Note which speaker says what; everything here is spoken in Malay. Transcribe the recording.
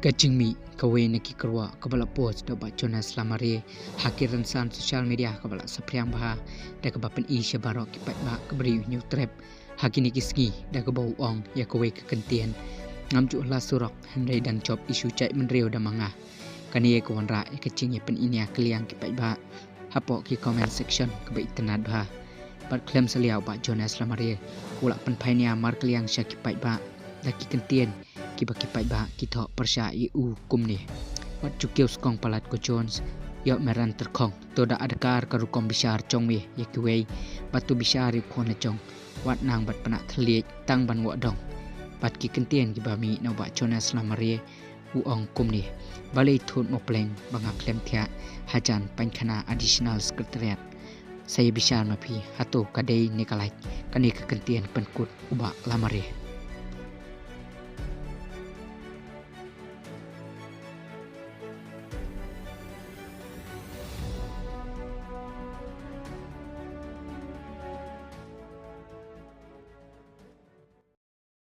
Speaker 1: Kacingmi kawe neki kerwa kabala post dapat Jonas Lamare hakiran san sosial media kabala sapriang baha da kabapen i syabaro kipat ba kabri new trap hakini kisgi da kabau ong ya kawe kekentian ngamju la surok handai dan job isu cai menreo da manga kani ye kawanra e kacing ye pen inia kliang kipat ba hapo ki comment section kabai tenad ba pat klem seliau ba Jonas Lamare ula pen painia mar kliang sya kipat ba da ki kentian kipai ba kita persya EU kumni wat cukeu skong palat ko Jones yo meran terkong to da adkar karukom bisar chongwe yekwei batu bisar khona chong wat nang bat panak thliek tang ban wa dong bat ki kentien ki bami no ba Jonas Lamare uong kumni balai thun mopleng banga klem thia hajan pankhana additional secretariat saya bisar mapi hato kadai nikalai kani ke kentien penkut uba Lamare